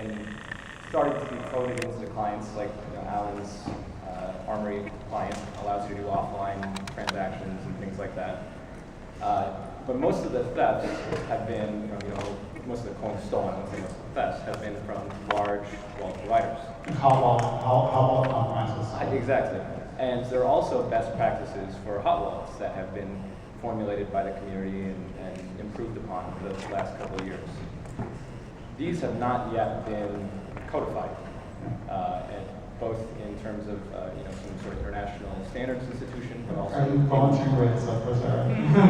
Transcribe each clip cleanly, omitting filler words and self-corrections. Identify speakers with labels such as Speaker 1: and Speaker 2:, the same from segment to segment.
Speaker 1: been starting to be coded into clients, like Alan's Armory client allows you to do offline transactions and things like that. But most of the thefts have been, most of the coins stolen, most of the thefts have been from large wallet providers.
Speaker 2: How compromises?
Speaker 1: Exactly. And there are also best practices for hot wallets that have been formulated by the community and improved upon for the last couple of years. These have not yet been codified, and both in terms of some sort of international standards institution, but also.
Speaker 2: Are you volunteering to write this up for Sarah?
Speaker 1: No,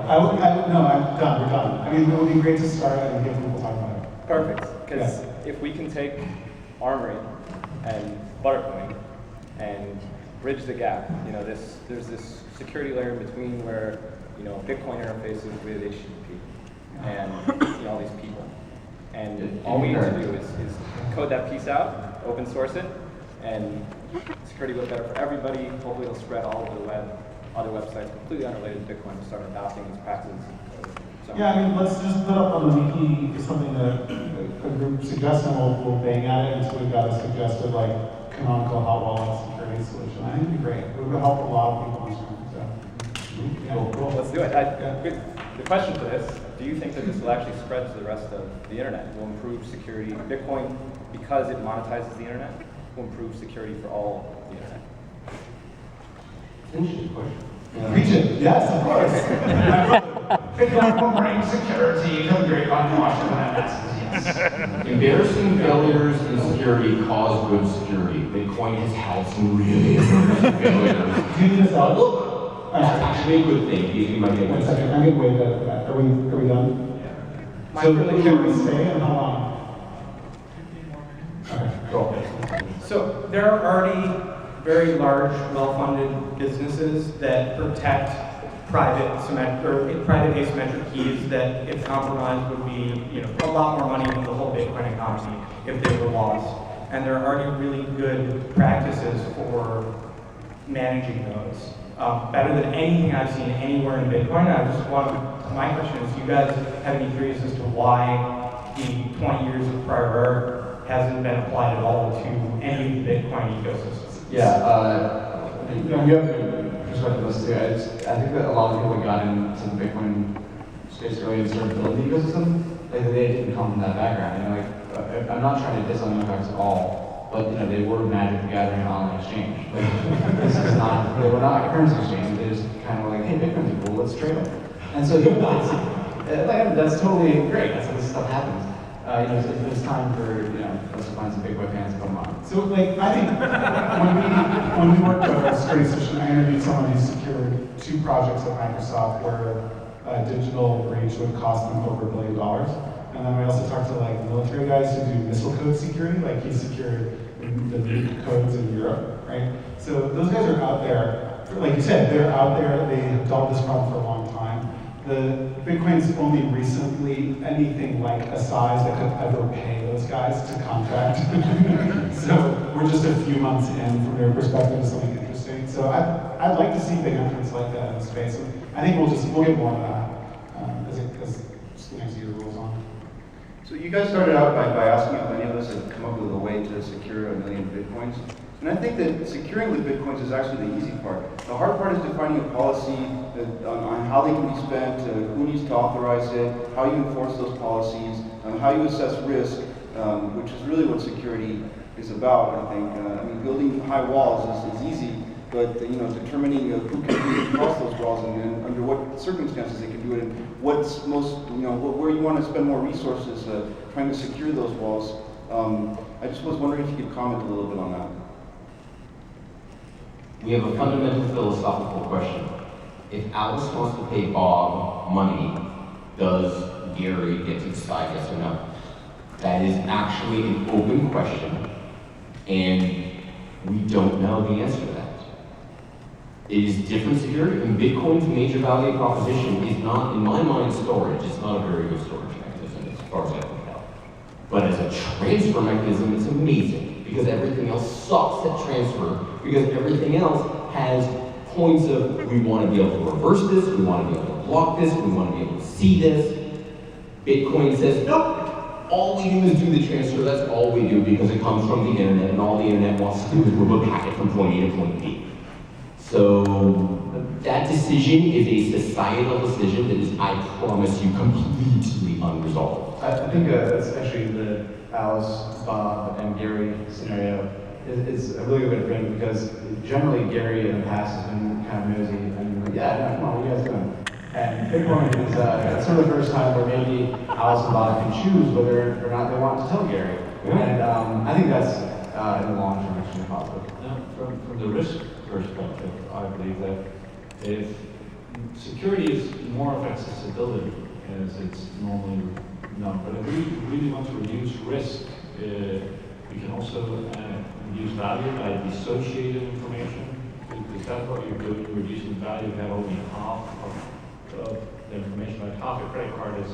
Speaker 2: I'm done. We're done. I mean, it would be great to start and give people time about it.
Speaker 1: Perfect, because if we can take Armory and Buttercoin and bridge the gap, there's this security layer in between where Bitcoin interfaces with HTTP and all these people, and all we need to do is code that piece out, open source it, and security will be better for everybody. Hopefully it'll spread all over the web. Other websites completely unrelated to Bitcoin will start adopting these practices. So.
Speaker 2: Yeah, I mean, let's just put up on the wiki something that a group suggests, and we'll bang at it until we've got a suggested canonical hot wallet security solution. I think it'd be great. It would help a lot of people understand. So,
Speaker 1: cool. Let's do it. The question for this: do you think that this will actually spread to the rest of the internet? Will improve security? Bitcoin, because it monetizes the internet, will improve security for all the internet.
Speaker 3: Interesting question.
Speaker 2: Regent, yes, of course.
Speaker 3: Bitcoin will bring security to the great unwashed masses, yes. Embarrassing failures in security cause good security. Bitcoin has had some really embarrassing failures.
Speaker 2: Do this out.
Speaker 3: That's actually a good thing. You might get
Speaker 2: one second, I'm getting way better at that. Are we done?
Speaker 1: Yeah.
Speaker 2: So can we stay and how long?
Speaker 4: 15 more minutes.
Speaker 2: Okay, cool.
Speaker 4: So there are already very large, well-funded businesses that protect private asymmetric keys that, if compromised, would be a lot more money than the whole Bitcoin economy if they were lost. And there are already really good practices for managing those. Better than anything I've seen anywhere in Bitcoin. My question is, do you guys have any theories as to why the 20 years of prior art hasn't been applied at all to any of the Bitcoin ecosystems?
Speaker 5: Yeah, you have a good perspective on this too. I think that a lot of people that got into the Bitcoin space early and started building the ecosystem, they didn't come from that background. I'm not trying to diss on Equifax at all, but they were Magic the Gathering online exchange. They were not a currency exchange. They just kind of were like, hey, Bitcoin's cool, let's trade them. And so that's totally great. That's how this stuff happens. It's time for us to find some big webcams to put them on.
Speaker 2: So I think when we worked with our security session, I interviewed someone who secured 2 projects at Microsoft where a digital breach would cost them over $1 billion. And then we also talked to military guys who do missile code security, he secured the nuke codes in Europe, right? So those guys are out there, like you said, they're out there, they have dealt this problem for a long time. The Bitcoin's only recently anything like a size that could ever pay those guys to contract. So we're just a few months in from their perspective to something interesting. So I'd like to see big entrants like that in the space. And I think we'll get more of that as the next year rolls on.
Speaker 6: So you guys started out by asking if any of us had come up with a way to secure 1 million Bitcoins. And I think that securing with Bitcoins is actually the easy part. The hard part is defining a policy on how they can be spent, who needs to authorize it, how you enforce those policies, how you assess risk, which is really what security is about, I think. Building high walls is easy, but determining who can cross those walls and under what circumstances they can do it, and what's most, where you want to spend more resources trying to secure those walls. I just was wondering if you could comment a little bit on that.
Speaker 3: We have a fundamental philosophical question. If Alice wants to pay Bob money, does Gary get to decide yes or no? That is actually an open question, and we don't know the answer to that. It is different security, and Bitcoin's major value proposition is not, in my mind, storage. It's not a very good storage mechanism, as far as I can tell. But as a transfer mechanism, it's amazing, because everything else sucks at transfer, because everything else has points of, we want to be able to reverse this, we want to be able to block this, we want to be able to see this. Bitcoin says, nope, all we do is do the transfer. That's all we do because it comes from the internet, and all the internet wants to do is move a packet from point A to point B. So that decision is a societal decision that is, I promise you, completely unresolved.
Speaker 5: I think that's actually the Alice, Bob, and Gary scenario is a really good way to frame it because generally Gary in the past has been kind of nosy and like, yeah, no, come on, what are you guys doing? And Bitcoin is it's sort of the first time where maybe Alice and Bob can choose whether or not they want to tell Gary.
Speaker 3: Yeah.
Speaker 5: And I think that's in the long term actually positive.
Speaker 7: Now, from the risk perspective, I believe that if security is more of accessibility as it's normally known, but if we really want to reduce risk, we can also reduce value by dissociating information. Is that what you're doing? You're reducing value, you have only half of the information, like half a credit card is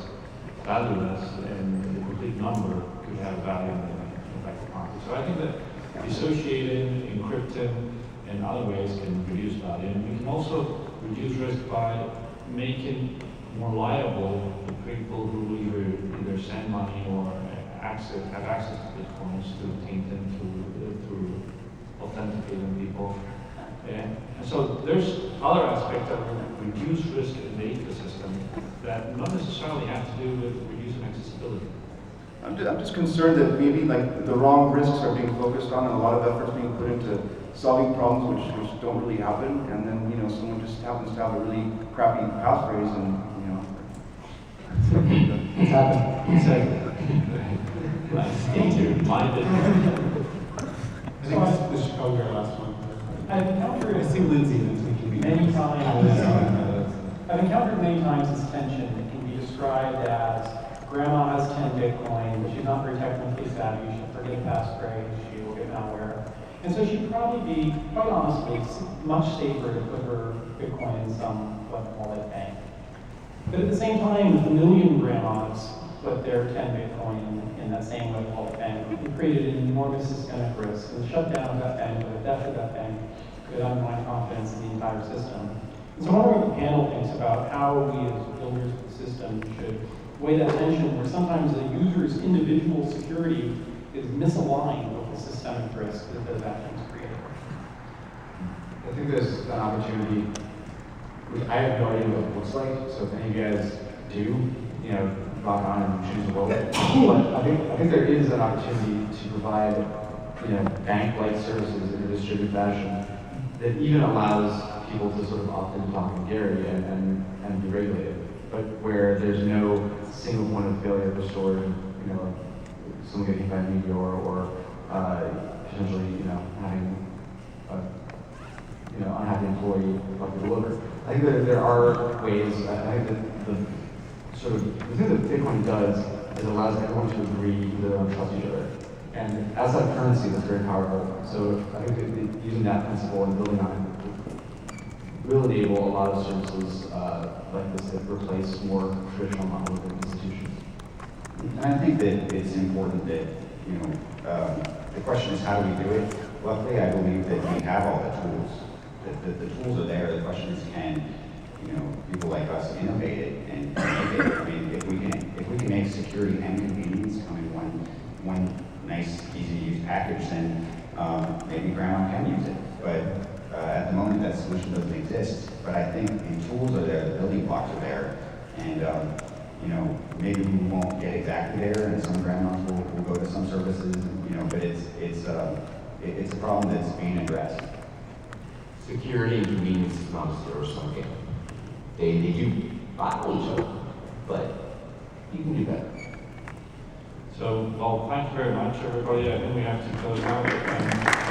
Speaker 7: valueless, and the complete number could have value in the back pocket. So I think that dissociating, encrypting, and other ways can reduce value. And we can also reduce risk by making more liable the people who either send money or have access to Bitcoins to obtain them through authenticating people. And so there's other aspects that will reduce risk in the ecosystem that not necessarily have to do with reducing accessibility.
Speaker 6: I'm just concerned that maybe like the wrong risks are being focused on and a lot of efforts being put into solving problems which don't really happen, and then someone just happens to have a really crappy passphrase and
Speaker 2: It's happened.
Speaker 7: Stay tuned, mind it.
Speaker 2: I think this should probably be our last one.
Speaker 8: I've encountered
Speaker 2: I see Lindsay that's thinking
Speaker 8: many times. I've encountered many times this tension that can be described as grandma has 10 Bitcoin, she's not very technically savvy, she'll forget a passphrase, she will get malware. And so she'd probably be, quite honestly, much safer to put her Bitcoin in some wallet bank. But at the same time, if a million grandmas put their 10 Bitcoin in that same web wallet bank, it created an enormous systemic risk. And the shutdown of that bank or the death of that bank could undermine confidence in the entire system. And so I wonder what the panel thinks about how we as builders of the system should weigh that tension where sometimes the user's individual security is misaligned with the systemic risk that those actions create.
Speaker 5: I think there's an opportunity. I have no idea what it looks like, so if any of you guys do, rock on and choose a role. But I think there is an opportunity to provide, bank-like services in a distributed fashion that even allows people to sort of opt into talking to Gary and be regulated, but where there's no single point of failure for stored, someone getting hit by a meteor or potentially, having unhappy employee like the deliver. I think that there are ways. I think that the thing that Bitcoin does is it allows everyone to agree that they don't trust each other. And as that currency, that's very powerful. So I think that using that principle and building on it will enable a lot of services like this that replace more traditional monolithic institutions.
Speaker 9: And I think that it's important that, the question is how do we do it? Luckily, I believe that we have all the tools. The tools are there. The question is, can people like us innovate it and make it? I mean, if we can make security and convenience come in one nice, easy-to-use package, then maybe grandma can use it. But at the moment, that solution doesn't exist. But I think the tools are there, the building blocks are there, and maybe we won't get exactly there, and some grandmas will go to some services, but it's a problem that's being addressed.
Speaker 3: Security and convenience is not a zero-sum game. They do battle each other, but you can do better.
Speaker 7: So, well, thank you very much, everybody. I think we have to close out.